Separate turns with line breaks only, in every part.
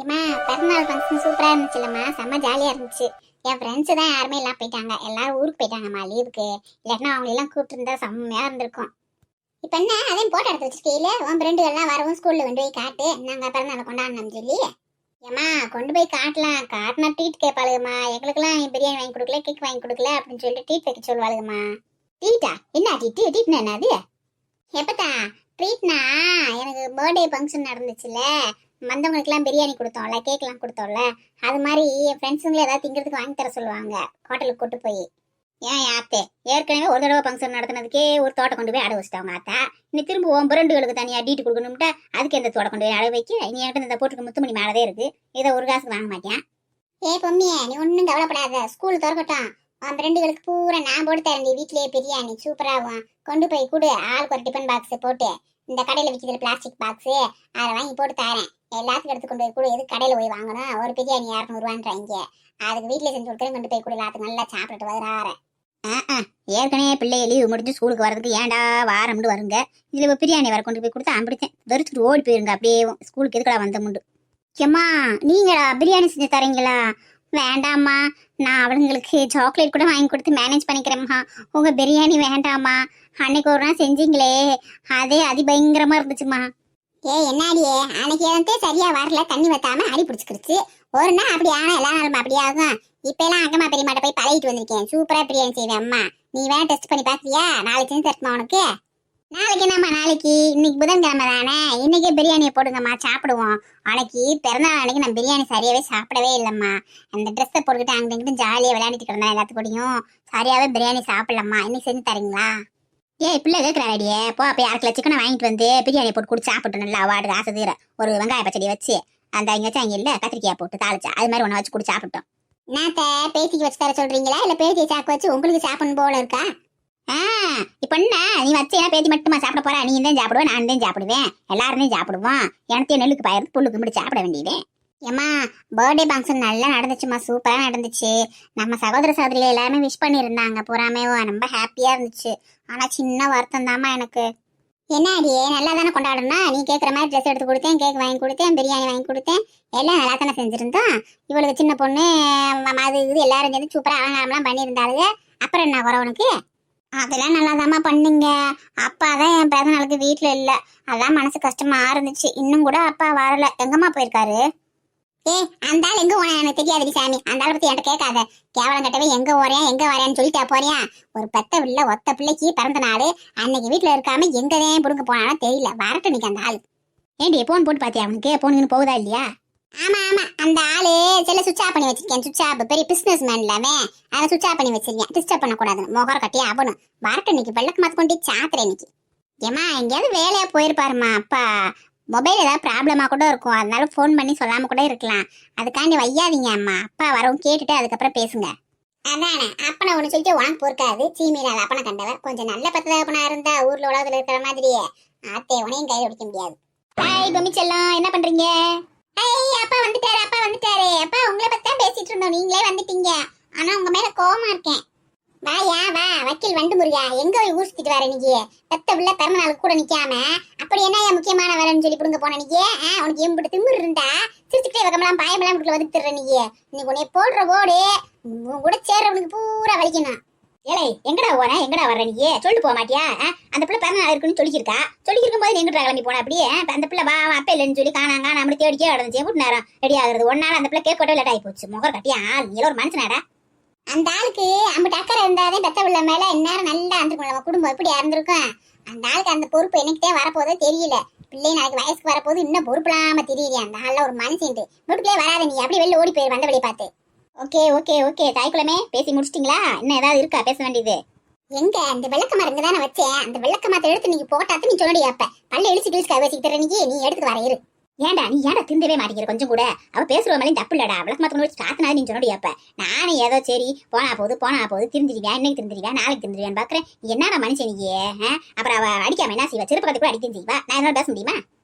ஏம்மா பிறந்தநாள் ஃபங்க்ஷன் சூப்பராக இருந்துச்சுல்லம்மா, செம்ம ஜாலியாக இருந்துச்சு. என் ஃப்ரெண்ட்ஸு தான் யாருமே எல்லாம் போயிட்டாங்க, எல்லாரும் ஊருக்கு போயிட்டாங்கம்மா லீவுக்கு. இல்லாட்டினா அவங்களெல்லாம் கூப்பிட்டுருந்தா செம்மையாக இருந்திருக்கும். இப்போ என்ன அதையும் போட்டோ எடுத்து வச்சிருக்கையில உன் ஃப்ரெண்டுகள்லாம் வரவும் ஸ்கூலில் கொண்டு போய் காட்டு, நாங்கள் பிறந்தநாள் கொண்டாடணும்னு சொல்லி. ஏம்மா கொண்டு போய் காட்டலாம், காட்டினா ட்ரீட் கேட்பாளுங்கம்மா. எங்களுக்கெல்லாம் நீ பிரியாணி வாங்கி கொடுக்கல, கேக் வாங்கி கொடுக்கல அப்படின்னு சொல்லிட்டு ட்ரீட் வைக்க சொல்லுவாளுங்கம்மா. ட்ரீட்டா? என்ன ட்ரீட்னா என்னது? எப்பத்தா ட்ரீட்னா, எனக்கு பர்த்டே ஃபங்க்ஷன் நடந்துச்சுல்ல, வந்தவங்களுக்குலாம் பிரியாணி கொடுத்தோம்ல, கேக்லாம் கொடுத்தோம்ல, அது மாதிரி என் ஃப்ரெண்ட்ஸுங்களே ஏதாவது திங்கிறதுக்கு வாங்கி தர சொல்லுவாங்க ஹோட்டலுக்கு கூட்டு போய். ஏன் ஆத்தே ஏற்கனவே ஒரு தடவை ஃபங்க்ஷன் நடத்தினதுக்கே ஒரு தோட்டம் கொண்டு போய் அடை வச்சுட்டாங்க ஆத்தா. இனி திரும்ப உன் பிரெண்டுகளுக்கு தனியாக டீட்டு கொடுக்கணும்ட்டா அதுக்கு எந்த தோட்டம் கொண்டு போய் அடை வைக்க? இனி என்கிட்ட இந்த போட்டுக்கு முத்துமணி மேலதே இருக்கு, இதை ஒரு காசுக்கு வாங்க மாட்டேன். ஏ பொம்மியே, நீ ஒன்றும் கவலைப்படாத, ஸ்கூல் திறக்கட்டும், உன் ஃப்ரெண்டுகளுக்கு பூரா நான் போட்டு தரேன். வீட்லேயே பிரியாணி சூப்பராகும், கொண்டு போய் கொடு. ஆளுக்கு ஒரு டிஃபன் பாக்ஸ் போட்டு, இந்த கடையில் விற்கிது பிளாஸ்டிக் பாக்ஸு, அதை வாங்கி போட்டு தரேன். எல்லாத்துக்கும் எடுத்து கொண்டு போய் கொடு. எது கடையில் போய் வாங்கணும்? ஒரு பிரியாணி 200 அதுக்கு வீட்டில் செஞ்சு கொடுக்குறேன், கொண்டு போய் கொடு. எல்லாத்துக்கும் நல்லா சாப்பிட்டுட்டு வராற. ஏற்கனவே பிள்ளைய லீவு முடிஞ்சு ஸ்கூலுக்கு வரதுக்கு ஏன்டா வாரம்னு வருங்க, இதில் பிரியாணி வர கொண்டு போய் கொடுத்தா அம்பிடித்தேன் வெறுத்துட்டு ஓடி போயிருங்க. அப்படியே ஸ்கூலுக்கு எதுக்கடா வந்த முண்டு. ஏம்மா நீங்களா பிரியாணி செஞ்சு தரீங்களா? வேண்டாம்மா, நான் அவளுங்களுக்கு சாக்லேட் கூட வாங்கி கொடுத்து மேனேஜ் பண்ணிக்கிறேம்மா. உங்கள் பிரியாணி வேண்டாம்மா. அன்னைக்கு ஒரு நாள் செஞ்சீங்களே, அதே அதிபயங்கரமாக இருந்துச்சுமா. என்னாடியே, அன்னைக்கு எதே சரியா வரல, தண்ணி வத்தாம அடி பிடிச்சிக்கிடுச்சு. ஒரு நாள் அப்படி ஆனா எல்லா நாளும் அப்படி ஆகும். இப்ப எல்லாம் அங்கம்மா பெரியமாட்ட போய் பழகிட்டு வந்திருக்கேன். சூப்பரா பிரியாணி செய்வேன் அம்மா. நீ வேணா டெஸ்ட் பண்ணி பாத்தியா? நாளைக்கு செஞ்சு தரட்டுமா உனக்கு? நாளைக்கு என்னம்மா, நாளைக்கு இன்னைக்கு புதன்கிழமை தானே, இன்னைக்கே பிரியாணியை போடுங்கம்மா, சாப்பிடுவோம். அன்னைக்கு பிறந்தநாள் அன்னைக்கு நான் பிரியாணி சரியாவே சாப்பிடவே இல்லைம்மா. அந்த ட்ரெஸ்ஸை போட்டுக்கிட்டு அங்கிட்ட இங்கிட்ட ஜாலியாக விளையாடிட்டு கிடந்தேன் எல்லாத்து கூடயும். சரியாவே பிரியாணி சாப்பிடலம்மா. இன்னைக்கு செஞ்சு தரீங்களா? பிள்ளை கேட்குறாடியே, போ அப்போ 1/2 கிலோ சிக்கனை வாங்கிட்டு வந்து பிரியாணி போட்டு கொடுத்து சாப்பிட்டு நல்லா வாட்டுக்கு ஆசை தீர. ஒரு வெங்காய பச்சடி வச்சு அந்த இங்கே அங்கே இல்லை கத்திரிக்காய் போட்டு தாளிச்சா, அது மாதிரி ஒன்று வச்சு கொடுத்து சாப்பிட்டோம். என்னத்த பேத்திக்கு வச்சு தர சொல்றீங்களா, இல்லை பேத்தியை சாக்கு வச்சு உங்களுக்கு சாப்பிடணும் போல இருக்கா? இப்போ என்ன நீ வச்சு பேத்தி மட்டுமா சாப்பிட போறா? நீ தான் சாப்பிடுவேன், நான் தான் சாப்பிடுவேன், எல்லாருமே சாப்பிடுவோம். எனத்தையும் நெல்லுக்கு பயிர் புல்லுக்கு முடி சாப்பிட வேண்டியது. ஏம்மா பர்த்டே ஃபங்க்ஷன் நல்லா நடந்துச்சுமா, சூப்பராக நடந்துச்சு. நம்ம சகோதர சகோதரிகள் எல்லாருமே விஷ் பண்ணியிருந்தாங்க பூராமே, ரொம்ப ஹாப்பியாக இருந்துச்சு. ஆனால் சின்ன வருத்தம் தாம்மா எனக்கு. என்ன அடியே, நல்லா தானே கொண்டாடணும். நீ கேட்குற மாதிரி ட்ரெஸ் எடுத்து கொடுத்தேன், கேக் வாங்கி கொடுத்தேன், பிரியாணி வாங்கி கொடுத்தேன், எல்லாம் நல்லா தானே செஞ்சுருந்தோம். இவளுக்கு சின்ன பொண்ணு அது இது எல்லாரும் சேர்ந்து சூப்பராக அலங்காரம்லாம் பண்ணியிருந்தாளுங்க. அப்புறம் என்ன குறை உனக்கு? அதெல்லாம் நல்லா தாம்மா பண்ணுங்க. அப்பா தான் என் பிறந்த நாளுக்கு வீட்டில் இல்லை, அதான் மனசு கஷ்டமாக இருந்துச்சு. இன்னும் கூட அப்பா வரல, எங்கம்மா போயிருக்காரு? அந்த ஆள் எங்க போறேன் எனக்கு தெரியாதுடி சாமி. அந்த ஆளை பத்தி என்கிட்ட கேட்காத. கேவலம் கட்டவே எங்க வரேன்னு சொல்லிட்டா போறியா? ஒரு பெத்த பிள்ளை ஒத்த பிள்ளைக்கு பிறந்த நாள் அன்னைக்கு வீட்டுல இருக்காம எங்கதான் புடுங்க போனாலும் தெரியல. வரட்டும் நீங்க அந்த ஆள். ஏண்டி போன் போட்டு பாத்தியா? அவனுக்கு போனுங்கன்னு போகுதா இல்லையா? ஆமா அந்த ஆளு சில சுவிட்ச் ஆஃப் பண்ணி வச்சிருக்கேன். சுவிட்ச் ஆஃப் பெரிய பிசினஸ் மேன் இல்லாம அதை சுவிட்ச் ஆஃப் பண்ணி வச்சிருக்கேன். டிஸ்டர்ப் பண்ணக்கூடாது, முகர கட்டியே ஆகணும். வரட்டும் இன்னைக்கு வெள்ளக்கு மாத்து கொண்டு சாத்துறேன் இன்னைக்கு. ஏமா எங்கேயாவது வேலையா போயிருப்பாருமா அப்பா. மொபைல் ஏதாவது ப்ராப்ளமாக கூட இருக்கும், அதனால ஃபோன் பண்ணி சொல்லாமல் கூட இருக்கலாம். அதுக்காண்டி வையாதீங்க அம்மா. அப்பா வரவும் கேட்டுட்டு அதுக்கப்புறம் பேசுங்க. அதானே அப்பனை ஒன்று சொல்லிட்டு உனக்கு பொறுக்காது. சீமையில அது அப்பனை கண்டவ கொஞ்சம் நல்ல பத்தத அப்பனா இருந்தா ஊர்ல உலகத்துல இருக்கிற மாதிரியே ஆத்தே உனையும் கையில் பிடிக்க முடியாது. ஹாய் பொம்மி செல்லம், என்ன பண்றீங்க? அப்பா வந்துட்டாரு, அப்பா வந்துட்டாரு. அப்பா உங்களை பத்தி தான் பேசிட்டு இருந்தோம், நீங்களே வந்துட்டீங்க. ஆனா உங்க மேல கோவமா இருக்கேன். வா வக்கீல் வண்டு முருகா, எங்க போய் ஊர் சுத்திட்டு வர நீங்க? பெத்த பிள்ளை பிறந்த நாளுக்கு கூட நிக்காம அப்படி என்ன முக்கியமான வேலைன்னு சொல்லி புடுங்க போன நீங்க? உனக்கு எம்பிட்டு திமிரு இருந்தா சிரிச்சுட்டே வகமெல்லாம் பாயமெல்லாம் வீட்டுல வந்துட்டுற நீங்க. இன்னைக்கு உன்னை போடுற ஓடு கூட சேர்றவனுக்கு பூரா வலிக்கணும். ஏழை எங்கடா வர்ற நீங்க? சொல்லிட்டு போக மாட்டியா? அந்த பிள்ளை பிறந்த நாள் இருக்குன்னு சொல்லியிருக்கும் போது எங்கிட்ட கிளம்பி போன அப்படியே? அந்த பிள்ளை வா அப்பா இல்லைன்னு சொல்லி காணாங்க, நம்மளை தேடிக்கே நடந்துச்சு. எப்படி நேரம் ரெடி ஆகுறது? ஒன்னால அந்த பிள்ளை கேட்கட்டே லேட் ஆகி போச்சு. முகர் கட்டியா நீ ஒரு மனுஷனாடா. அந்த ஆளுக்கு அம்பிட்டு அக்கறை இருந்தாதே பெத்த பிள்ளை மேல இந்நேரம் நல்லா இருந்திருக்கும். நம்ம குடும்பம் எப்படி இருந்திருக்கும்? அந்த ஆளுக்கு அந்த பொறுப்பு என்னைக்கிட்டே வரப்போதே தெரியல. பிள்ளை நாளைக்கு வயசுக்கு வரப்போது இன்னும் பொறுப்பு இல்லாம தெரியல. அந்த ஆள்ல ஒரு மனுஷன் வீட்டுக்குள்ளே வராத நீ, அப்படி வெளில ஓடி போயிரு வந்த வழியை பார்த்து. ஓகே தாய்க்குளமே பேசி முடிச்சிட்டீங்களா? இன்னும் ஏதாவது இருக்கா பேச வேண்டியது? எங்க அந்த விளக்கமா இருங்கதானே வச்சேன். அந்த விளக்கமாத்த எடுத்து நீங்க போட்டாத்து நீ சொல்லடி. அப்ப பல்ல இழிச்சு பேசிக்கிற நீ எடுத்துட்டு வர இரு. ஏன்டா நீ ஏன்டா திருந்தவே மாட்டேங்கிற கொஞ்சம் கூட? அவ பேசுற மேலே தப்பு இல்லடா. விளக்கு மாத்த வச்சு காத்தினாலும் நீ சொன்னடி. அப்ப நானே ஏதோ சரி போனா போது திருந்திருவியா, இன்னைக்கு திருந்திருவியா, நாளைக்கு திருந்திருவியான்னு பாக்குறேன். என்னடா மனுஷன் நீ? அப்புறம் அவ அடிக்காம என்ன செய்வா? சிறப்பு கூட அடிக்க செய்வா. நான் என்ன பேச முடியுமா?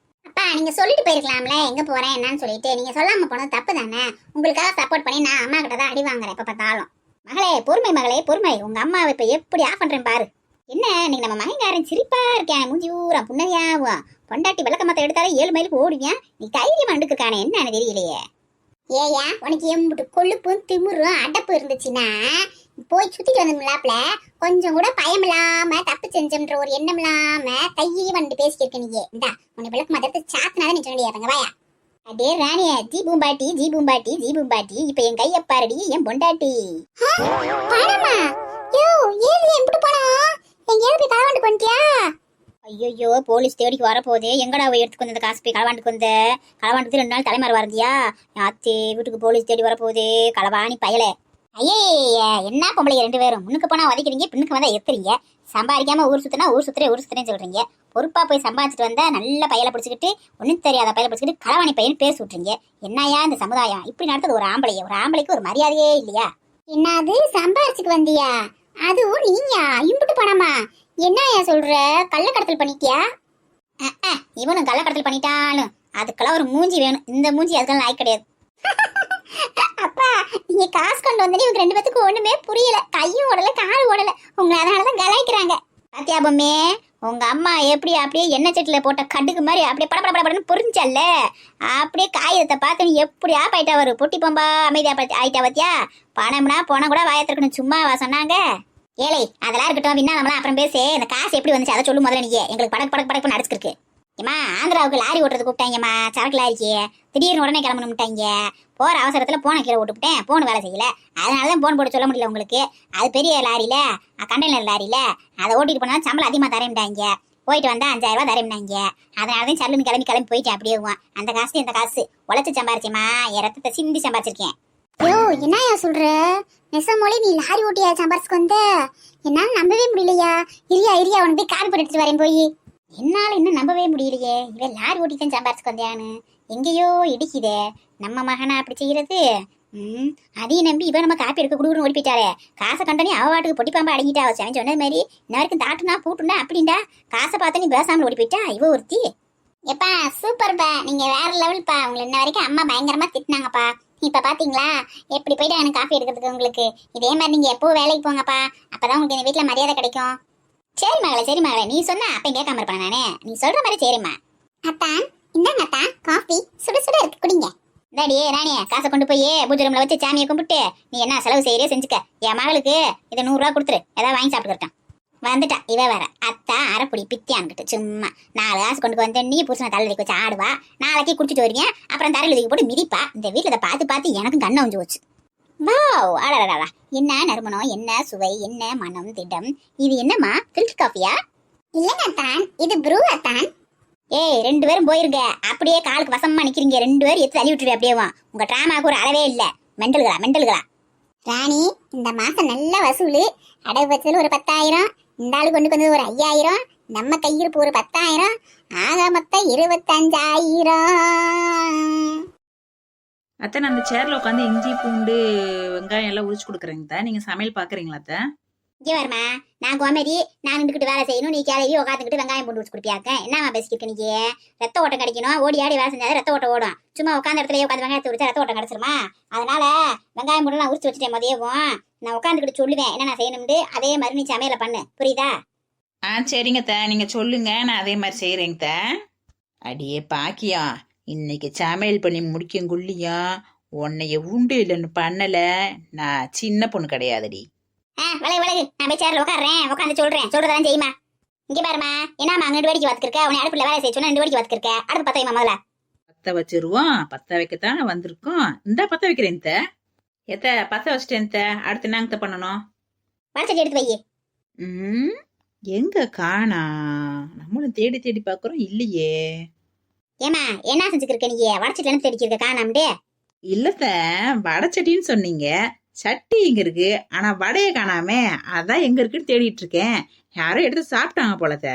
அப்பா நீங்க சொல்லிட்டு போயிருக்கலாம்ல எங்க போறேன் என்னன்னு சொல்லிட்டு. நீங்க சொல்லாம போனது தப்பு தானே. உங்களுக்காக சப்போர்ட் பண்ணி நான் அம்மா கிட்ட தான் அடி வாங்குறேன் எப்ப பார்த்தாலும். மகளே பொறுமை, உங்க அம்மாவை இப்ப எப்படி ஆஃப் பண்றேன் பாரு. என்ன இன்னைக்கு நம்ம மகங்காரன் சிரிப்பா இருக்கேன், மூஞ்சி ஊரா புன்னகையாவும். பொண்டாட்டி விளக்கமத்த எடுத்தாலே 7 மைலுக்கு ஓடுவேன். நீ தைரியமா எடுக்கானே என்னன்னு தெரியலையே. ஏயா உனக்கு எம்பிட்டு கொழுப்பும் திமிரும் அடப்பு இருந்துச்சுன்னா போய் சுத்திட்டு வந்தோம்லாப்ல கொஞ்சம் கூட பயம் இல்லாம தப்பு செஞ்சோம்ன்ற ஒரு எண்ணம் இல்லாம தைரிய வந்து பேசிக்கிருக்க நீயே. இந்தா உன்னை விளக்கு மதத்தை சாத்தினாதான் நீ சொல்லியாருங்க வாயா. அடே ராணிய ஜி பூம்பாட்டி ஜி பூம்பாட்டி ஜி பூம்பாட்டி இப்ப என் கைய பாரடி என் பொண்டாட்டி. பணமா யோ ஏது எம்பிட்டு பணம் எங்கேயாவது போய் களவாண்டு பண்ணிட்டியா? ஐயோ போலீஸ் தேடிக்கு வரப்போதே எங்கடா எடுத்துக்கு வந்த காசு போய் களவாண்டுக்கு வந்த களவாண்டுக்கு 2 நாள் தலைமாறு வரந்தியா யாத்தே வீட்டுக்கு போலீஸ் தேடி வரப்போதே களவாணி பயலே. ஐயே என்ன பொம்பளை 2 பேரும் முன்னுக்கு போனா உதைக்கிறீங்க பின்னுக்கு வந்தா எத்துறீங்க. சம்பாதிக்காம ஊர் சுத்துறேன்னு சொல்றீங்க. பொறுப்பா போய் சம்பாதிச்சுட்டு வந்தா நல்ல பயலை பிடிச்சிக்கிட்டு ஒன்னும் தெரியாத பயலை பிடிச்சிக்கிட்டு களவாணி பையன் பேர் சுட்டுறீங்க. என்னையா இந்த சமுதாயம் இப்படி நடத்தது? ஒரு ஆம்பளைக்கு ஒரு மரியாதையே இல்லையா? என்னது சம்பாதிச்சுக்கு வந்தியா? அதுவும் நீயா இம்புட்டு பணமா? என்னையா சொல்ற? கள்ளக்கடத்தல் பண்ணிட்டியா? இவனும் கள்ளக்கடத்தல் பண்ணிட்டாலும் அதுக்கெல்லாம் ஒரு மூஞ்சி வேணும். இந்த மூஞ்சி அதுக்கெல்லாம் லாய்க்கு கிடையாது. அப்பா நீங்க காசு கொண்டு வந்தே இவங்க 2 பேத்துக்கு ஒண்ணுமே புரியல. கையும் ஓடல காலும் ஓடல. உங்களை அதனாலதான் கலாய்க்கிறாங்க. பாத்தியா பொம்மே உங்க அம்மா எப்படி அப்படியே எண்ணெய் சட்டில போட்ட கடுகு மாதிரி அப்படியே படப்படன்னு பொறிஞ்சல்ல அப்படியே காகிதத்தை பார்த்து நீ எப்படி ஆப்பாயிட்டா வரு பொட்டி பொம்பா அமைதியா ஆயிட்டா பாத்தியா? பணம்னா போனா கூட வாயத்திருக்கணும் சும்மாவா சொன்னாங்க? ஏழை அதெல்லாம் இருக்கட்டும் வின்னா நம்மளாம் அப்புறம் பேசு. இந்த காசு எப்படி வந்துச்சு அதை சொல்லு முதல்ல. நீங்க எங்களுக்கு படக்கு அடிச்சுருக்கு. ஏமா ஆந்திராவுக்கு லாரி ஓட்டுறது கூப்பிட்டாங்கம்மா, சரக்கு லாரிக்கு. திடீர்னு உடனே கிளம்பணும்ட்டாங்க. போற அவசரத்துல போன கீழே விட்டுவிட்டேன். போன் வேலை செய்யல. அதனாலதான் போன் போட்டு சொல்ல முடியல உங்களுக்கு. அது பெரிய லாரியில கண்டெய்னர் லாரியில அதை ஓட்டிட்டு போனா சம்பளம் அதிகமா தரேன்ட்டாங்க. போயிட்டு வந்தா 5000 ரூபாய் தரேன்னாங்க. அதனாலதான் சல்லுன்னு கிளம்பி போயிட்டேன். அப்படியே அந்த காசு இந்த காசு உழைச்சு சம்பாரிச்சேமா, என் ரத்தத்தை சிந்தி சம்பாரிச்சிருக்கேன். யோ என்னையா சொல்ற? நெசமோலே நீ லாரி ஓட்டியா சம்பாரிச்சுக்கு வந்த? என்னால நம்பவே முடியலையா. இரியா உனக்கு போய் கார் போட்டு வரேன் போய். என்னால இன்னும் நம்பவே முடியலையே. இவன் லாரி ஓட்டித்தான் சம்பாரிச்சுக்கு வந்தியான்னு எங்கேயோ இடிக்குதே. நம்ம மகனா அப்படி செய்யறது? அதையும் நம்பி இவன் நம்ம காப்பி எடுக்க குடுக்குன்னு ஓடி போயிட்டாளே. காசை கண்டனே அவ வாட்டுக்கு பொட்டி பாம்பா அடங்கிட்டா. அவன் சொன்னது மாதிரி இன்ன வரைக்கும் தாட்டுனா பூட்டுனா அப்படின்டா. காசை பார்த்தா நீ பேசாமல் ஓடி போயிட்டா இவ ஒருத்தி. எப்பா சூப்பர்ப்பா, நீங்க வேற லெவல்ப்பா. உங்களை இன்ன வரைக்கும் அம்மா பயங்கரமா திட்டினாங்கப்பா. இப்ப பாத்தீங்களா எப்படி போயிட்டு எனக்கு காஃபி எடுக்கிறதுக்கு உங்களுக்கு. இதே மாதிரி நீங்க எப்போ வேலைக்கு போங்கப்பா, அப்பதான் உங்களுக்கு இந்த வீட்டுல மரியாதை கிடைக்கும். சரி மகளே நீ சொன்னா அப்ப கேட்காம இருப்பேன் நானே. நீ சொல்ற மாதிரி சரிம்மா. அத்தான் இந்தாங்க அத்தான் காஃபி சுட சுட இருக்கு குடிங்க. இந்தாடியே ராணிய காசை கொண்டு போய் பூஜை ரூம்ல வச்சு சாமியை கும்பிட்டு நீ என்ன செலவு செய்யறே செஞ்சுக்க. என் மகளுக்கு இதை 100 ரூபா கொடுத்துரு, ஏதாவது வாங்கி சாப்பிட்டுருக்கான். வந்துட்டா இவ வேற அத்தா அரைப்புடி பித்தியான்கிட்ட சும்மா 4 காசு கொண்டு வந்து நீ புருஷனை தலைக்கு வச்சு ஆடுவா. நாளைக்கு குடிச்சிட்டு வருவீங்க, அப்புறம் தரையில் தூக்கி போட்டு மிதிப்பா. இந்த வீட்டுல இதை பார்த்து எனக்கும் கண்ணை வந்து போச்சு. வாவ் அடடா என்ன நறுமணம், என்ன சுவை, என்ன மனம் திடம். இது என்னம்மா ஃபில்டர் காஃபியா? இல்லங்க அத்தான், இது ப்ரூ அத்தான். ஏய் 2 பேரும் போயிருங்க. அப்படியே காலுக்கு வசமா நிக்கிறீங்க 2 பேரும். எடுத்து தள்ளி விட்டுருவே அப்படியே. உங்க டிராமாவுக்கு ஒரு அளவே இல்ல. மெண்டல்களா. ராணி இந்த மாசம் நல்ல வசூலு. அடகு வச்சதுல ஒரு 10,000, இந்த ஆளு கொண்டு வந்தது ஒரு 5,000, நம்ம கையிருப்பு ஒரு 10,000, ஆக மொத்தம் 25,000.
அத்தை நான் அந்த சேர்ல உட்காந்து இஞ்சி பூண்டு வெங்காயம் எல்லாம் உரிச்சு கொடுக்குறேங்க. நீங்க சமையல் பாக்குறீங்களா அத்தை?
இங்கே வருமா, நான் கோமதி, நான் நின்றுக்கிட்டு வேலை செய்யணும், நீ கிளவி உட்காந்துக்கிட்டு வெங்காயம் பூண்டு உரிச்சு கொடுப்பியாக்க. என்னமா பேசிக்கிட்டு நீங்க? ரத்த ஓட்டம் கிடைக்கணும், ஓடி ஆடி வேலை செஞ்சாதான் ரத்த ஓட்டம் ஓடும். சும்மா உட்காந்த இடத்துல உட்காந்து வெங்காயத்தை உரிச்சா ரத்த ஓட்டம் கிடைச்சிருமா? அதனால வெங்காயம் பூண்டு நான் உரிச்சு வச்சுட்டேன். மதியவும் நான் உட்காந்துக்கிட்டு சொல்லுவேன் என்ன நான் செய்யணும்னு. அதே மாதிரி நீ சமையலை பண்ணு, புரியுதா?
சரிங்க த, நீங்க சொல்லுங்க, நான் அதே மாதிரி செய்யறேங்க த. அடியே பாக்கியா, இன்னைக்கு சமையல் பண்ணி முடிக்குங்குள்ளியா உன்னைய உண்டு இல்லைன்னு பண்ணல. நான் சின்ன பொண்ணு கிடையாதுடி.
விலகு நான் போய் சேர்ல உட்காடுறேன், உட்காந்து சொல்றதான் செய்யுமா. இங்க பாருமா, என்னமா அங்க 2 வேடிக்கை பார்த்துருக்க. உன்னை அடுப்புல வேலை செய்ய சொன்னா 2 வேடிக்கை பார்த்துருக்க. அடுப்பு பத்த வைமா முதல்ல.
பத்த வச்சிருவோம். பத்த வைக்கத்தானே வந்திருக்கோம். இந்த பத்த வைக்கிறேன் த. எத்த பத்த வச்சிட்டேன் த. அடுத்து என்னங்க பண்ணணும்?
வடச்சட்டி எடுத்து வை.
எங்க காணா? நம்மளும் தேடி தேடி பாக்குறோம், இல்லையே.
ஏமா என்ன செஞ்சுக்கிருக்க நீ? வடச்சட்டி என்ன தேடிக்கிருக்க காணாமடே?
இல்லத்த வடச்சட்டின்னு சொன்னீங்க, சட்டி இங்க இருக்கு, ஆனா வடையை காணாமே. அதான் எங்க இருக்குன்னு தேடிட்டு இருக்கேன். யாரோ எடுத்து சாப்பிட்டாங்க போலத்த.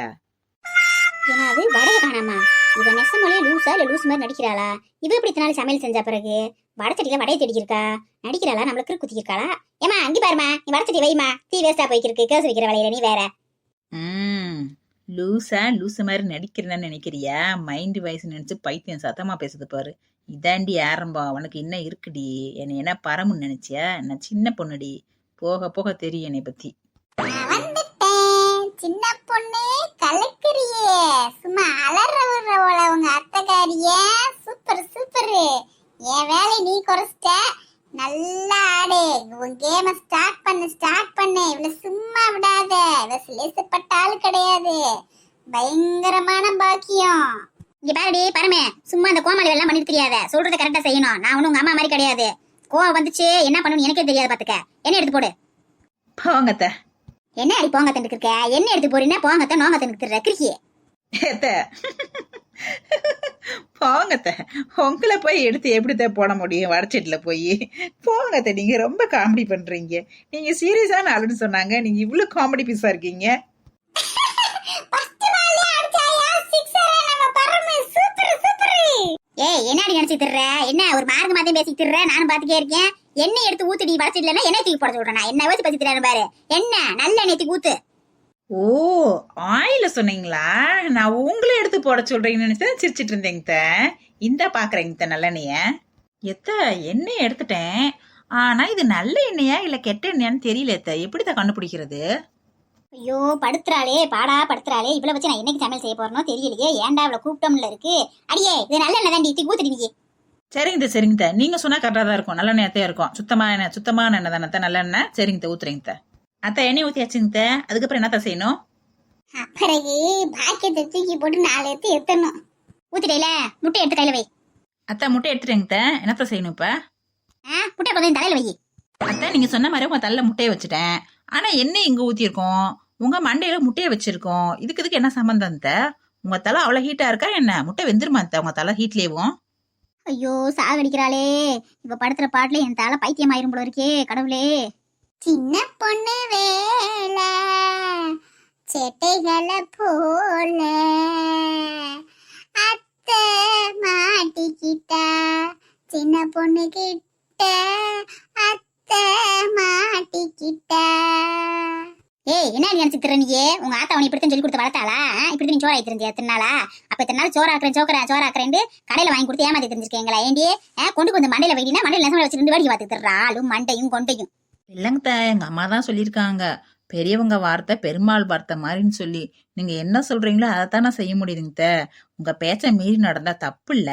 என்னது வடையை காணாமா? இவ நெசமொழியே லூசா இல்ல லூஸ் மாதிரி நடிக்கிறாளா? இவ எப்படி இத்தனை நாள் சமையல் செஞ்ச பிறகு வடச்சட்டியில வடையை தேடிக்கிருக்கா? நடிக்கிறாளா நம்மளுக்கு குத்திக்கிருக்காளா? ஏமா அங்க பாருமா, நீ வடச்சட்டி வைமா. தீ வேஸ்டா போய்க்கிருக்கு, கேஸ் வைக்கிற வேலையில நீ வேற.
லூசா மாதிரி நடிக்கிறேன்னு நினைக்கிறியா? மைண்ட் வாய்ஸ் நினைச்சு பைத்தியம் சத்தமா பேசுது பாரு. இதாண்டி ஆரம்பம். அவனுக்கு என்ன இருக்குடி? என்னை என்ன பரமுன்னு நினைச்சியா? நான் சின்ன பொண்ணுடி. போக போக தெரியும் என்னை பத்தி.
சின்ன பொண்ணு கலக்குறியே, சும்மா அலற விடுறவள உங்க அத்தைக்காரிய. Super super. என் வேலை நீ குறைச்சிட்ட. நல்லா ஆடு. உன் கேம ஸ்டார்ட் பண்ணு. இவள சும்மா விடாத. இவ லேசப்பட்ட ஆளு கிடையாது. பயங்கரமான பாக்கியம். இங்க பாருடி பரமே, சும்மா அந்த கோமாளி எல்லாம் பண்ணிட்டு தெரியாத. சொல்றத கரெக்டா செய்யணும். நான் ஒன்னும் உங்க அம்மா மாதிரி கிடையாது. கோவம் வந்துச்சு என்ன பண்ணணும்னு எனக்கே தெரியாது. பாத்துக்க, என்ன எடுத்து போடு.
போங்கத்த.
என்ன அடி போங்க தந்துக்கு இருக்க? என்ன எடுத்து போறீன்னா போங்கத்த நோங்க தந்துக்கு தர்ற கிரிக்கி.
போங்கத்த, உங்களை போய் எடுத்து எப்படித்த போட முடியும் வடச்செட்டில போய்? போங்கத்த, நீங்க ரொம்ப காமெடி பண்றீங்க. நீங்க சீரியஸான ஆளுன்னு சொன்னாங்க, நீங்க இவ்வளவு காமெடி பீஸா இருக்கீங்க.
ஏய் என்னடி நினைச்சு திர்ற? என்ன ஒரு மார்க் மாதிரி பேசி திர்ற? நானும் பாத்துக்கே இருக்கேன். எண்ணெய் எடுத்து ஊத்துடி. வடச்சிடலன்னா எண்ணெய் தூக்கி போட சொல்றேன். என்ன வச்சு பத்தி திராரு பாரு. என்ன நல்ல எண்ணெய் தூக்கி ஊத்து.
ஓ, ஆயில சொன்னீங்களா? நான் உங்களை எடுத்து போட சொல்றீங்கன்னு நினைச்சேன். சிரிச்சிட்டு இருந்தேங்க. இந்த பாக்குறேங்க நல்லெண்ணெய. எண்ணெய் எடுத்துட்டேன். ஆனா இது நல்ல எண்ணெயா இல்ல கெட்ட எண்ணெயான்னு தெரியல. எப்படிதான் கண்டுபிடிக்கிறது?
ஐயோ படுத்துறாளே, பாடா படுத்துறாளே. இவ்வளவு வச்சு நான் என்னைக்கு சமையல் செய்ய போறனோ தெரியலையே. ஏன்டா இவ்வளவு கூப்பிட்டோம்ல இருக்கு. அடியே இது நல்ல எண்ணெய் தாண்டி, தூக்கி ஊத்துடி.
சரிங்க நீங்க சொன்னா கரெக்டா தான் இருக்கும். நல்ல எண்ணெயத்தே இருக்கும். சுத்தமான எண்ணெய் தானே நல்ல எண்ணெய். சரிங்க ஊத்துறீங்க. எண்ணெய் ஊத்தியாச்சுங்க. அதுக்கப்புறம் என்னத்த செய்யணும்?
பிறகு பாக்கியத்தை தூக்கி போட்டு 4 எடுத்து எத்தணும். ஊத்திட்டேல, முட்டை எடுத்து கையில வை.
முட்டை எடுத்துட்டேங்க. என்னத்த செய்யணும் இப்ப?
முட்டை கொஞ்சம் தலையில வை.
நீங்க சொன்ன மாதிரி உங்க தலையில முட்டையை வச்சுட்டேன். ஆனா எண்ணெய் இங்க ஊத்திருக்கோம், உங்க மண்டையில முட்டையை வச்சிருக்கோம். இதுக்கு என்ன சம்பந்தம்? உங்க தலை அவ்வளவு ஹீட்டா இருக்கா என்ன? முட்டை வெந்துருமா உங்க தலை ஹீட்லேயும்?
ஐயோ சாகடிக்கிறாளே. இப்ப படுத்துற பாட்டுல என் தலை பைத்தியம் ஆயிரும் போல இருக்கே கடவுளே. சின்ன பொண்ணு வேலை சேட்டைகளை போல அத்தை மாட்டிக்கிட்டா. சின்ன பொண்ணு கிட்ட அத்தை மாட்டிக்கிட்டா. ஏய் என்ன நினைச்சுக்கிற நீயே? உங்க ஆத்தா உனக்கு இப்படித்தான் சொல்லி கொடுத்து வளர்த்தாளா? இப்படி நீ சோறாக்கி தெரிஞ்சியா தின்னாளா? அப்ப இத்தனை நாள் சோறாக்குறேன் கடையில வாங்கி கொடுத்து ஏமாத்தி தெரிஞ்சிருக்கீங்களா? ஏண்டி கொண்டு வந்து மண்டையில வைடினா மண்டையில நெசமா வச்சு 2 வாடி பார்த்து தர்றாளும் மண்டையும் கொண்டையும்.
இல்லங்க, எங்க அம்மா தான் சொல்லியிருக்காங்க, பெரியவங்க வார்த்தை பெருமாள் வார்த்தை மாதிரின்னு சொல்லி. நீங்க என்ன சொல்றீங்களோ அதைத்தான் நான் செய்ய முடியுதுங்க. உங்க பேச்ச மீறி நடந்தா தப்பு இல்ல.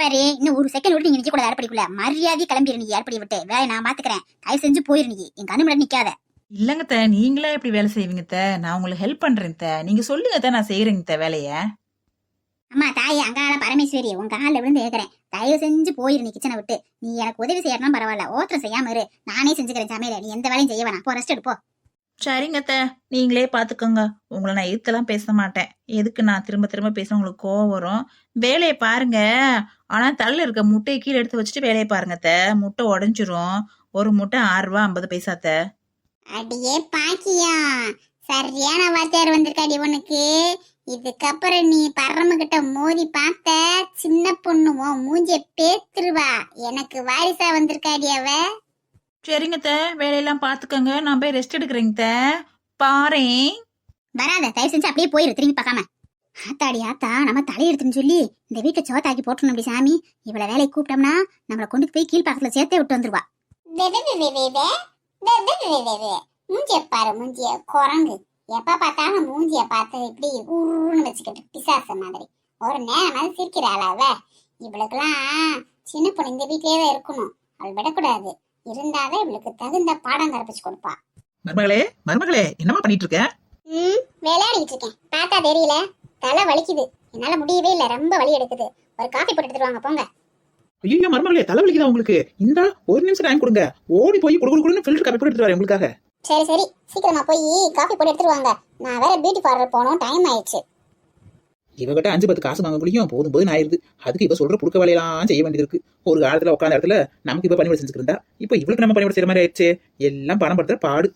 பாரு, இன்னும் ஒரு செகண்ட் விட்டு நீங்க நிக்க கூட ஏற்படிக்குள்ள மரியாதை கிளம்பிடு. நீ ஏற்படி விட்டு வேலை நான் பாத்துக்கிறேன். தயவு செஞ்சு போயிரு. நீ என் கண்ணு முன்னாடி நிக்காத.
இல்லங்க, நீங்களே எப்படி வேலை செய்வீங்க? நான் உங்களுக்கு ஹெல்ப் பண்றேன். நீங்க சொல்லுங்க, நான் செய்யறேங்க வேலைய.
அம்மா தாயே அங்கால பரமேஸ்வரி, உன் காலில் விழுந்து ஏற்கிறேன். தயவு செஞ்சு போயிரு நீ கிச்சனை விட்டு. நீ எனக்கு உதவி செய்யறதுனா பரவாயில்ல, ஓத்திரம் செய்யாம இரு. நானே செஞ்சுக்கிறேன் சமையல. நீ எந்த வேலையும் செய்ய வேணாம். போ ரெஸ்ட் எடுப்போ.
சரிங்க, நீங்களே பாத்துக்கோங்க. உங்களை நான் எதுக்கெல்லாம் பேச மாட்டேன். எதுக்கு நான் திரும்ப பேச உங்களுக்கு கோவம் வரும்? வேலையை பாருங்க. ஆனா தலையில இருக்க முட்டையை கீழே எடுத்து வச்சுட்டு வேலையை பாருங்க. முட்டை உடஞ்சிரும். ஒரு முட்டை 6 ரூபா 50 பைசா.
அடியே பாக்கியம், சரியான வாத்தியார் வந்திருக்காடி உனக்கு. இதுக்கப்புறம் நீ பரமகிட்ட மோதி பார்த்த சின்ன பொண்ணுவோ மூஞ்சிய பேத்துருவா. எனக்கு வாரிசா வந்திருக்காடி அவ.
சரிங்க, வேலையெல்லாம் பாத்துக்கோங்க. நான் போய் ரெஸ்ட் எடுக்கிறேங்க. பாறேன்.
வராத, தயவு செஞ்சு அப்படியே போயிரு திரும்பி பார்க்காம. ஆத்தாடி ஆத்தா, நம்ம தலையெடுத்துன்னு சொல்லி இந்த வீட்டை சோத்தாக்கி போட்டணும். அப்படி சாமி, இவ்வளவு வேலையை கூப்பிட்டோம்னா நம்மளை கொண்டு போய் கீழ்பாக்கத்துல சேர்த்தே விட்டு வந்துருவா. மூஞ்சிய பாரு, மூஞ்சிய குரங்கு. எப்ப பார்த்தாலும் மூஞ்சிய பார்த்து இப்படி ஊருன்னு வச்சுக்கிட்டு பிசாச மாதிரி ஒரு நேரம் சிரிக்கிறாள் அவ. இவளுக்கெல்லாம் சின்ன பொண்ணு இந்த வீட்லயே தான் இருக்கணும். அவள் விடக்கூடாது. இருந்தாதான் இவளுக்கு தகுந்த பாடம் கற்பிச்சு கொடுப்பா.
மருமகளே என்னமா பண்ணிட்டு இருக்க?
விளையாடிட்டு இருக்கேன். பார்த்தா தெரியல, தலை வலிக்குது. என்னால முடியவே இல்ல, ரொம்ப வலி எடுக்குது. ஒரு காஃபி போட்டு எடுத்துட்டு வாங்க போங்க.
ஐயோ மருமகளே, தலை வலிக்குதா உங்களுக்கு? இந்த ஒரு நிமிஷம் டைம் கொடுங்க. ஓடி போய் குடுக்குன்னு ஃபில்டர் காஃபி போட்டு எடுத்துட்டு வரேன் உங்களுக்காக.
சரி சரி, சீக்கிரமா போய் காஃபி போட்டு எடுத்துட்டு வாங்க. நான் வேற பியூட்டி பார்லர் போகணும், டைம் ஆயிடுச்சு.
இவகிட்ட 5-10 காசு வாங்க முடியும், போதும் ஆயிருது. அதுக்கு இப்ப சொல்ற புடுக்க வேலையெல்லாம் செய்ய வேண்டியது இருக்கு. ஒரு காலத்துல உட்காந்த இடத்துல நமக்கு இப்ப பணிவிட செஞ்சுக்கிருந்தா, இப்ப இவளுக்கு நம்ம பணிவிட செய்யற மாதிரி ஆயிடுச்சு. எல்லாம் பணம் படுத்துற பாடு.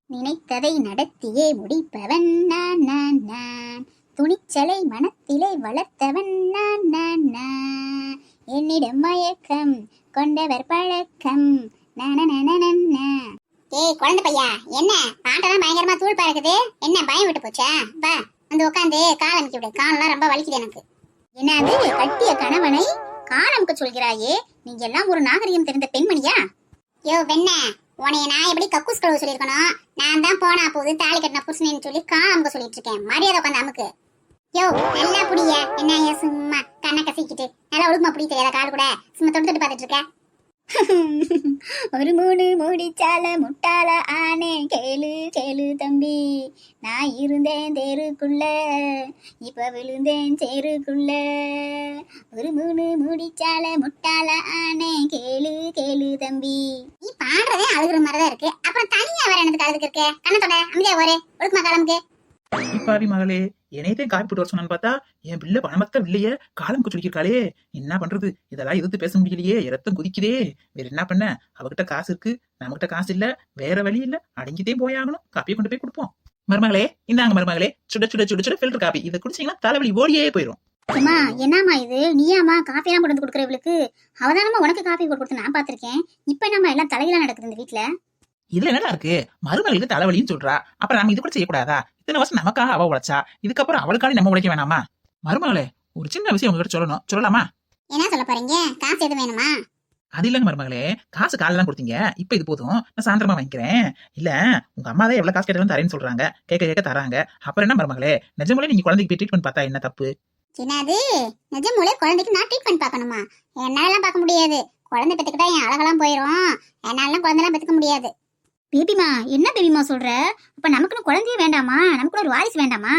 நினைத்ததை நடத்தியே முடிப்பவன் நான் நான் நான். துணிச்சலை மனத்திலே வளர்த்தவன் நான் நான் நான். என்னிடம் மயக்கம் கொண்டவர் பழக்கம். ஏய் குழந்தை பையா, என்ன பாட்டெல்லாம் பயங்கரமா தூள் பறக்குது? என்ன பயம் விட்டு போச்சா? வா வந்து உட்காந்து கால் அமைக்க விடு. காலெல்லாம் ரொம்ப வலிக்குது எனக்கு. என்னது, கட்டிய கணவனை கால் அமுக்க சொல்கிறாயே? நீங்க எல்லாம் ஒரு நாகரிகம் தெரிந்த பெண்மணியா? யோ வெண்ண, உனைய நான் எப்படி கக்கூஸ் கழுவு சொல்லியிருக்கணும், நான் தான் போனா போது தாலி கட்டின புருஷனேன்னு சொல்லி காலமுக சொல்லிட்டு இருக்கேன். மரியாதை உட்காந்து அமுக்கு. யோ நல்லா புடிய என்ன சும்மா கண்ணை கசிக்கிட்டு நல்லா ஒழுக்கமா புடி தெரியாத கால் கூட சும்மா தொட்டு தொட்டு பார்த்துட்டு இருக்க.
ஒரு மூணு மூடிச்சால முட்டாள ஆனே கேளு கேளு தம்பி, நான் இருந்தேன் தேருக்குள்ள இப்ப விழுந்தேன் சேருக்குள்ள. ஒரு மூணு மூடிச்சால முட்டாள ஆனே கேளு கேளு தம்பி.
நீ பாடுறதே அழுகுற மாதிரிதான் இருக்கு, அப்புறம் தனியா வேற எனக்கு அழுதுக்கு இருக்க. கண்ணத்தோட அமைதியா ஒரே ஒழுக்கமா கிளம்புக்கு.
அடிப்பாவி மகளே, என்னையத்தையும் காப்பி போட்டு வர சொன்னான்னு பார்த்தா என் பிள்ளை பணமத்த பிள்ளைய காலம் சொல்லியிருக்காளே. என்ன பண்றது, இதெல்லாம் எதிர்த்து பேச முடியலையே, ரத்தம் குதிக்குதே. வேற என்ன பண்ண, அவகிட்ட காசு இருக்கு, நம்மகிட்ட காசு இல்ல, வேற வழி இல்ல, அடங்கிட்டே போயாகணும். காப்பியை கொண்டு போய் கொடுப்போம். மருமகளே இந்தாங்க மருமகளே, சுட சுட சுட சுட ஃபில்டர் காப்பி. இதை குடிச்சீங்கன்னா தலைவலி ஓடியே போயிடும்.
அம்மா என்னம்மா இது, நீயாம்மா காஃபி எல்லாம் கொண்டு கொடுக்குற இவளுக்கு? அவதானம்மா உனக்கு காஃபி போட்டு கொடுத்து நான் பாத்திருக்கேன். இப்ப என்னம்மா எல்லாம் தலையில நடக்குது இந்த வீட்டுல?
இதுல என்னடா இருக்கு, மருமகளுக்கு தலைவலின்னு சொல்றா, அப்புறம் நம்ம இது கூட செய்யக்கூடாதா? இத்தனை வருஷம் நமக்காக அவ உழைச்சா, இதுக்கப்புறம் அவளுக்காண்டி நம்ம உழைக்க வேணாமா? மருமகளே ஒரு சின்ன விஷயம் உங்ககிட்ட சொல்லணும், சொல்லலாமா?
என்ன சொல்ல போறீங்க? காசு எதுவும் வேணுமா?
அது இல்லங்க மருமகளே, காசு காலைல தான் கொடுத்தீங்க, இப்ப இது போதும், நான் சாயந்தரமா வாங்கிக்கிறேன். இல்ல உங்க அம்மா தான் எவ்வளவு காசு கேட்டாலும் தரேன்னு சொல்றாங்க, கேட்க கேட்க தராங்க. அப்புறம் என்ன மருமகளே, நிஜமாலே நீங்க குழந்தைக்கு போய் ட்ரீட்மெண்ட் பார்த்தா என்ன தப்பு?
என்னது நிஜமூலே குழந்தைக்கு நான் ட்ரீட்மெண்ட் பார்க்கணுமா? என்னாலாம் பார்க்க முடியாது. குழந்தை பெத்துக்கிட்டா என் அழகெல்லாம் போயிடும். என்னாலாம் குழந்தைலாம் பெத்துக்க முடியாது.
பேபிமா என்ன பேபிமா சொல்ற? அப்ப நமக்குன்னு குழந்தையே வேண்டாமா? நமக்குன்னு ஒரு வாரிசு வேண்டாமா?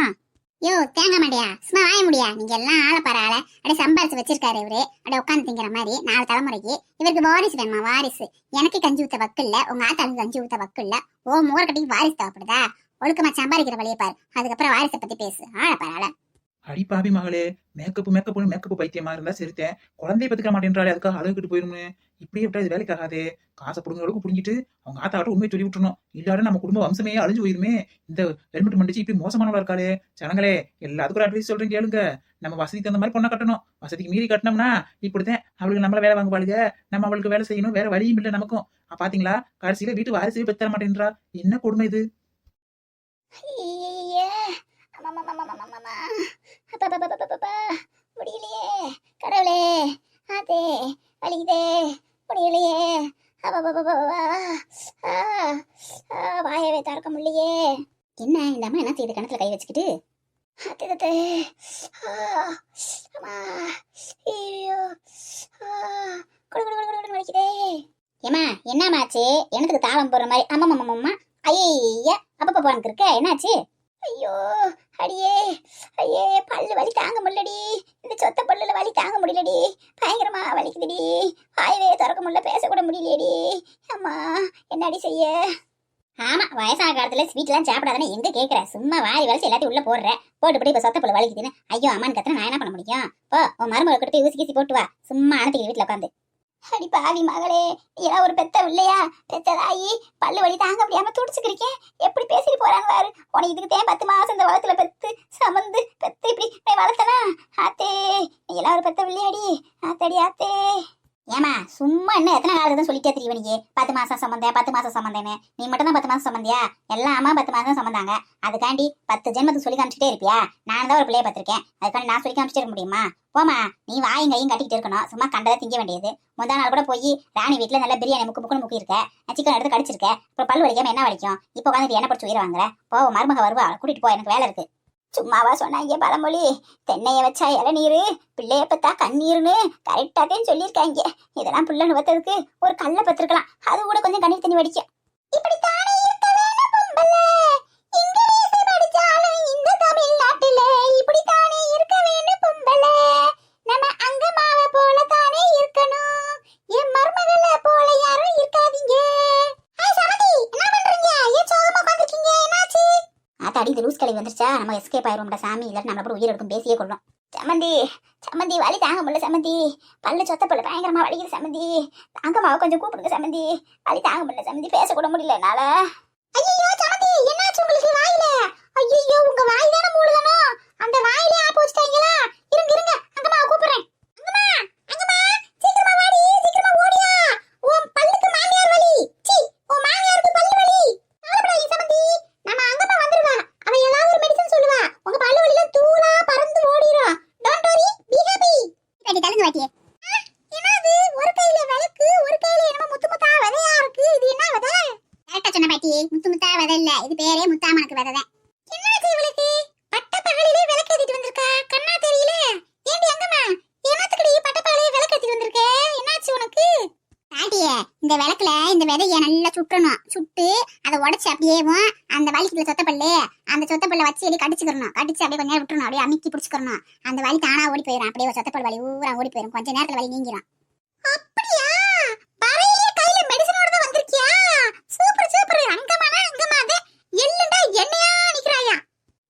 யோ தேங்க மாட்டியா, சும்மா வாய முடியா? நீங்க எல்லாம் ஆள பாரு ஆள அப்படியே சம்பாரிச்சு வச்சிருக்காரு இவரு, அப்படியே உட்காந்து திங்கிற மாதிரி 4 தலைமுறைக்கு. இவருக்கு வாரிசு வேணுமா? வாரிசு எனக்கு கஞ்சி ஊத்த வக்கு இல்ல, உங்க ஆத்தாளுக்கு கஞ்சி ஊத்த வக்கு இல்ல. ஓ மோர் கட்டிக்கு வாரிசு தேவைப்படுதா? ஒழுக்கமா சம்பாதிக்கிற வழியை பாரு, அதுக்கப்புறம் வாரிசை பத்தி பேசு. ஆள பாரு ஆள.
அடிப்பாவி மகளே, மேக்கப் பைத்தியமா இருந்தா சரித்தேன், குழந்தைய பத்துக்க மாட்டேன்றாலே, அதுக்காக அழுகிட்டு போயிருமே. இப்படியே விட்டா இது வேலைக்கு ஆகாதே. காசை புடுங்களவுக்கு புடிங்கிட்டு அவங்க ஆத்தாட்ட உண்மையை சொல்லி விட்டுறணும், இல்லாட நம்ம குடும்ப வம்சமே அழிஞ்சு போயிருமே. இந்த ஹெல்மெட் மண்டிச்சு இப்படி மோசமானவளா இருக்காளே. ஜனங்களே எல்லாத்துக்கும் ஒரு அட்வைஸ் சொல்றேன் கேளுங்க. நம்ம வசதிக்கு தகுந்த மாதிரி பொண்ணை கட்டணும். வசதிக்கு மீறி கட்டினோம்னா இப்படித்தான் அவளுக்கு நம்மள வேலை வாங்குவாளுங்க, நம்ம அவளுக்கு வேலை செய்யணும், வேற வழியும் இல்லை நமக்கும். பாத்தீங்களா, கடைசியில வீட்டு வாரிசே பெத்தர மாட்டேன்றா. என்ன கொடுமை இது.
முடியலையே கடவுளே, ஆத்தே வலிக்குதே, முடியலையே, வாயவே திறக்க முடியலையே.
என்ன இந்த அம்மா என்ன செய்யுது கணத்துல கை வச்சுக்கிட்டு? ஏமா என்னமாச்சு? என்னத்துக்கு தாளம் போடுற மாதிரி அம்மா ஐயா அப்பப்ப போனது இருக்க? என்னாச்சு?
ஐயோ அடியே ஐயே, பல்லு வலி தாங்க முடியலடி, இந்த சொத்த பல்லுல வலி தாங்க முடியலடி, பயங்கரமா வலிக்குதுடி, வாயவே திறக்க முடியல, பேசக்கூட முடியலையடி. அம்மா என்னடி செய்ய?
ஆமா வயசான காலத்துல ஸ்வீட்லாம் சாப்பிடாதானே எங்க கேக்குற? சும்மா வாரி வலிச்சு எல்லாத்தையும் உள்ள போடுற. போட்டு இப்ப சொத்த பல்லு வலிக்குதுன்னு ஐயோ அம்மான்னு கத்துனா நான் என்ன பண்ண முடியும்? போ உன் மருமகளை கிட்ட போய் ஊசி கீசி போட்டு வா, சும்மா அனத்துக்கு வீட்டுல உட்காந்து.
அடி பாவி மகளே, எல்லாம் ஒரு பெத்த இல்லையா? பெத்ததாயி பல்லு வலி தாங்க முடியாம துடிச்சுக்கிருக்கேன். எப்படி பேசிட்டு போறாங்க பாரு. உனக்கு இதுக்கு 10 மாசம் இந்த வளத்துல பெத்து சமந்து பெத்து இப்படி வளர்த்தனா? ஆத்தே எல்லாம் ஒரு பெத்த இல்லையாடி? ஆத்தடி ஆத்தே.
ஏமா சும்மா என்ன எத்தனை காலத்துதான் சொல்லிட்டே தெரியவ நீ? 10 மாசம் சம்பந்தேன் 10 மாசம் சம்பந்தேன்னு. நீ மட்டும் தான் 10 மாசம் சம்பந்தியா? எல்லாம் அம்மா 10 மாசம் சம்பந்தாங்க. அதுக்காண்டி 10 ஜென்மத்துக்கு சொல்லி காமிச்சிட்டே இருப்பியா? நான் தான் ஒரு பிள்ளைய பார்த்திருக்கேன், அதுக்காண்டி நான் சொல்லி காமிச்சிட்டே இருக்க முடியுமா? போமா, நீ வாயும் கையும் கட்டிக்கிட்டு இருக்கணும், சும்மா கண்டதை திங்க வேண்டியது. முந்தா நாள் கூட போய் ராணி வீட்டுல நல்ல பிரியாணி முக்குன்னு முக்கியிருக்க, சிக்கன் எடுத்து கடிச்சிருக்க, அப்புறம் பல்லு வலிக்காம என்ன வலிக்கும்? இப்போ உட்காந்து என்ன படிச்சு உயிரை வாங்குற? போ மருமக வருவா, கூட்டிட்டு போ, எனக்கு வேலை இருக்கு.
சும்மாவா சொன்னாங்க பழமொழி? தென்னைய வச்சா இளநீரு, பிள்ளைய பத்தா கண்ணீர்னு கரெக்டாத்தையும் சொல்லியிருக்காங்க. இதெல்லாம் பிள்ளைன்னு பத்ததுக்கு ஒரு கல்ல பத்திருக்கலாம், அது கூட கொஞ்சம் கண்ணீர் தண்ணி வடிக்கும். இப்படித்தானே இருக்க வேணும் பொம்பளை, இங்கிலீஷ் படிச்சாலும் இந்த தமிழ்நாட்டுல இப்படித்தானே இருக்க வேணும் பொம்பளை. நம்ம அங்கமாவ போல தானே இருக்கணும், என் மருமகளை போல யாரும் இருக்காதீங்க. என்ன பண்றீங்க? ஏன் சோகமா உட்காந்துருக்கீங்க? என்னாச்சு?
ஆத்தாடி இது லூஸ் கலை வந்துருச்சா? நம்ம எஸ்கேப் ஆயிருவோம்டா சாமி, இல்லாட்டி நம்மள கூட உயிர் எடுக்கும், பேசியே கொள்ளும்.
சம்மந்தி வலி தாங்க முடியல சம்மந்தி, பல்லு சொத்த பல்லு பயங்கரமா வலிக்குது சம்மந்தி, தாங்கம்மாவை கொஞ்சம் கூப்பிடுங்க சம்மந்தி, வலி தாங்க முடியல சம்மந்தி, பேசக்கூட முடியல என்னால. ஐயோ சம்மந்தி என்னாச்சு உங்களுக்கு வாயில? ஐயோ உங்க வாய் தானே மூடுதணும், அந்த வாயிலே ஆப்பு வச்சுட்டாங்களா? இருங்க இருங்க அங்கம்மாவை கூப்பிடுறேன். அங்கம்மா சீக்கிரமா வாடி, சீக்கிரமா ஓடியா, உன் பல்லுக்கு மாமியார் வலி. சீ, உன் மாமியாருக்கு பல்லு வலி. கவலைப்படாதீங்க சம்மந்தி, நம்ம அங்கம்மா வந்துருவா, அவ ஏதாவது ஒரு மெடிசன் சொல்லுவா, உங்க பல்லு வலில தூளா பறந்து ஓடிரும். Don't worry, B happy.
Ready தலங்க வாட்டியே.
என்னது ஒரு கையில விளக்கு, ஒரு கையில என்னமோ முத்து முத்தா விதையா இருக்கு, இது என்ன விதை?
இல்ல, இது பேரே முத்தாமனுக்கு விதை தான். என்னாச்சு இவளுக்கு? பட்ட பகலிலே விளக்கு ஏத்திட்டு வந்திருக்கா, கண்ணா தெரியல. ஏண்டி அங்கம்மா, என்னத்துக்குடி பட்ட பகலிலே விளக்கு ஏத்திட்டு வந்திருக்க? என்னாச்சு உனக்கு? பாட்டியே, இந்த விளக்குல இந்த விதைய நல்லா சுட்டணும். சுட்டு அதை உடைச்சு அப்படியேவும் அந்த வலிக்குள்ள சொத்தப்பல்லு, அந்த சொத்தப்பல்ல வச்சு அப்படியே கடிச்சுக்கணும். கடிச்சு அப்படியே கொஞ்ச நேரம் விட்டுறணும், அப்படியே அமுக்கி பிடிச்சுக்கணும். அந்த வலி தானா ஓடி போயிடும். அப்படியே ஒரு சொத்தப்பல் வலி ஊரா ஓடி போயிடும். கொஞ்ச நேரத்துல வலி நீங்கிடும். அப்படியா? பறையிலே கையில மெடிசனோட தான் வந்திருக்கியா? Super super. அங்கமானா அங்கமாதே எள்ளுண்டா எண்ணெயா நிக்கறாயா?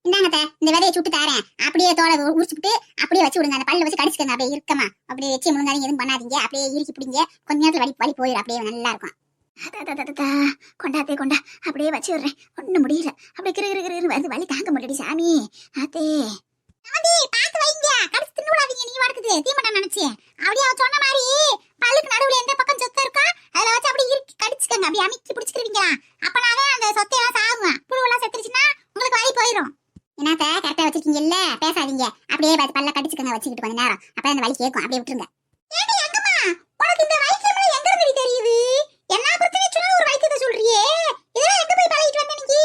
இந்தாங்கத்த, இந்த விதையை சுட்டு தாரேன். அப்படியே தோலை உரிச்சுட்டு அப்படியே வச்சு விடுங்க. அந்த பல்ல வச்சு கடிச்சுக்கங்க. அப்படியே இருக்கமா அப்படியே வச்சு முழுங்காதீங்க, எதுவும் பண்ணாதீங்க. அப்படியே இறுக்கி பிடிங்க. கொஞ்ச நேரத்துல வலி போயிடும். அப்படியே நல்லா இருக்கும்.
கொண்டாத்தே கொண்டா, அப்படியே வச்சு விடுறேன். ஒண்ணும் முடியல, அப்படியே கிரு வருது. வலி தாங்க முடியடி சாமி. ஆத்தே
பாத்து வைங்க, கடிச்சு தின்னு விடாதீங்க. நீ வாடுக்குது தீமட்டா நினைச்சு அப்படியே அவ சொன்ன மாதிரி பல்லுக்கு நடுவுல எந்த பக்கம் சொத்தை இருக்கா அதுல வச்சு அப்படியே இறுக்கி கடிச்சுக்கங்க. அப்படியே அமுக்கி பிடிச்சுக்கிறீங்களா? அப்பனாதான் அந்த சொத்தையெல்லாம் சாகும். புழுவெல்லாம் செத்துருச்சுன்னா உங்களுக்கு வலி போயிடும். என்னத்த கரெக்டா வச்சிருக்கீங்கல்ல, பேசாதீங்க. அப்படியே பல்ல கடிச்சுக்கங்க வச்சுக்கிட்டு கொஞ்ச நேரம். அப்ப அந்த வலி கேட்கும். அப்படியே விட்டுருங்க. ஏண்டி அங்கம்மா, உனக்கு இந்த வைத்தியம்ல எங்க இருந்து தெரியுது? என்ன பிரச்சனை சொன்னா ஒரு வைத்தியத்தை சொல்றியே, இதெல்லாம் எங்க போய் பழகிட்டு வந்த நீ?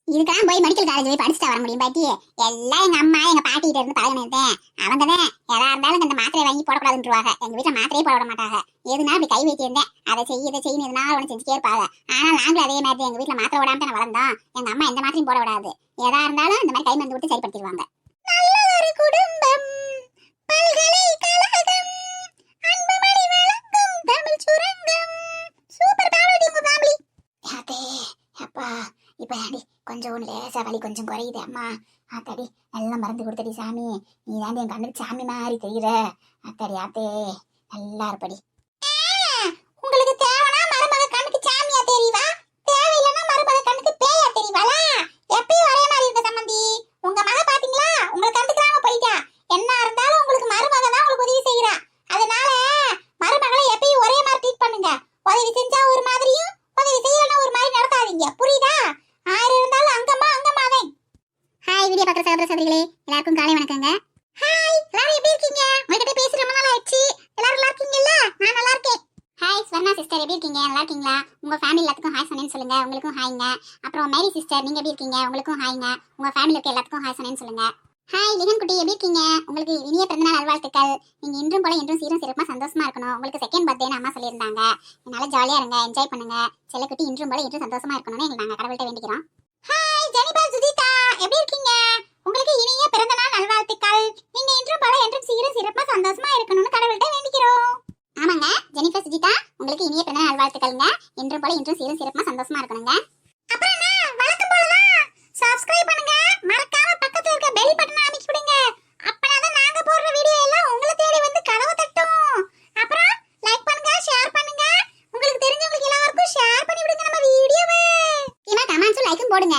இதுக்கெல்லாம் போய் மெடிக்கல் காலேஜ் போய் படிச்சுட்டு வர முடியும் பாட்டி? எல்லாம் எங்க அம்மா எங்க பாட்டி கிட்ட இருந்து பழகினதேன். அவங்கதான் எதா இருந்தாலும் இந்த மாத்திரை வாங்கி போடக்கூடாதுன்றுவாங்க. எங்க வீட்டுல மாத்திரையே போட மாட்டாங்க. எதுனா அப்படி கை வைத்திருந்தேன், அதை செய்ய இதை செய்யணும், எதுனா ஒன்று செஞ்சுட்டே இருப்பாங்க. ஆனா நாங்களும் அதே மாதிரி எங்க வீட்டுல மாத்திரை விடாம தான் வளர்ந்தோம். எங்க அம்மா எந்த மாத்திரையும் போட விடாது. எதா இருந்தாலும் இந்த மாதிரி கை மருந்து விட்டு சரிப்படுத்திடுவாங்க. நல்ல ஒரு குடும்பம், பல்கலைக்கழகம், அன்புமணி வழங்கும் தமிழ் சுரங்கம். சூப்பர் ஃபேமிலி உங்க ஃபேமிலி.
ஆத்தே அப்பா, இப்ப அடி கொஞ்சம் லேசா வலி கொஞ்சம் குறையுது. அம்மா ஆத்தாடி, எல்லாம் மருந்து கொடுத்தடி சாமி. நீ தாண்டி என் கண்ணுக்கு சாமி மாதிரி தெரியுற. ஆத்தாடி ஆத்தே, நல்லா இருப்படி.
உங்களுக்கு தேவைனா மருமக கண்ணுக்கு சாமியா தெரியவா, தேவையில்லைன்னா மருமக கண்ணுக்கு பேயா தெரியவாளா? எப்பயும் ஒரே மாதிரி இருக்க சம்பந்தி. உங்க மக பாத்தீங்களா, உங்களை கண்டுக்கிறாம போயிட்டா. என்ன இருந்தாலும் உங்களுக்கு மருமக தான் உங்களுக்கு உதவி செய்யறா. அதனால மருமகளை எப்பயும் ஒரே மாதிரி ட்ரீட் பண்ணுங்க. உதவி செஞ்சா ஒரு மாதிரியும், உதவி செய்யலன்னா ஒரு மாதிரி நடத்தாதீங்க. புரியுதா? ஆறு இருந்தாலும் அங்கம்மா அங்கம்மாவேன். ஹாய் வீடியோ பார்க்குற சகோதர சகோதரிகளே, எல்லாருக்கும் காலை வணக்கங்க. ஹாய், எல்லாரும் எப்படி இருக்கீங்க? உங்ககிட்ட பேசி ரொம்ப நாள் ஆயிடுச்சு. எல்லாரும் நல்லா இருக்கீங்கல்ல? நான் நல்லா இருக்கேன். ஹாய் ஸ்வர்ணா சிஸ்டர், எப்படி இருக்கீங்க? நல்லா இருக்கீங்களா? உங்க ஃபேமிலி எல்லாத்துக்கும் ஹாய் சொன்னேன்னு சொல்லுங்க. உங்களுக்கும் ஹாய்ங்க. அப்புறம் மேரி சிஸ்டர், நீங்க எப்படி இருக்கீங்க? உங்களுக்கும் ஹாய்ங்க. உங்க ஃபேமிலி இருக்க எல்லாத்துக்கும் ஹாய் சொன்னேன்னு சொல்லுங்க. ஹாய் லிகன் குட்டி, எப்படி இருக்கீங்க? உங்களுக்கு இனிய பிறந்தநாள் நல்வாழ்த்துக்கள். நீங்க இன்றும் போல என்றும் சீரும் சிறப்பா சந்தோஷமா இருக்கணும். உங்களுக்கு செகண்ட் பர்த்டேன்னு அம்மா சொல்லியிருந்தாங்க. நல்லா ஜாலியா இருங்க, என்ஜாய் பண்ணுங்க. செல்லக்குட்டி இன்றும் போல என்றும் சந்தோஷமா இருக்கணும்னு எங்களுக்கு நாங்க கடவுள்கிட்ட வேண்டிக்கிறோம். ஹாய் ஜெனிபா சுஜிதா, எப்படி இருக்கீங்க? உங்களுக்கு இனிய பிறந்தநாள் நல்வாழ்த்துக்கள். நீங்க இன்றும் போல என்றும் சீரும் சிறப்பா சந்தோஷமா இருக்கணும்னு கடவுள்கிட்ட வேண்டிக்கிறோம். ஆமாங்க ஜெனிஃபர் சுஜிதா, உங்களுக்கு இனிய பிறந்தநாள் நல்வாழ்த்துக்கள்ங்க. இன்றும் போல இன்றும் சீரும் சிறப்பா சந்தோஷமா இருக்கணுங்க. அப்புறம் என்ன, வழக்கம் போலதான் சப்ஸ்கிரைப் பண்ணுங்க. மறக்காம பக்கத்துல இருக்க பெல் பட்டனை அமைக்கி விடுங்க. அப்பதான் நாங்க போடுற வீடியோ எல்லாம் உங்களை தேடி வந்து கதவை தட்டும். அப்புறம் லைக் பண்ணுங்க, ஷேர் பண்ணுங்க. உங்களுக்கு தெரிஞ்சவங்களுக்கு எல்லாருக்கும் ஷேர் பண்ணி விடுங்க நம்ம வீடியோவை. கமெண்ட்ஸும் லைக்கும் போடுங்க.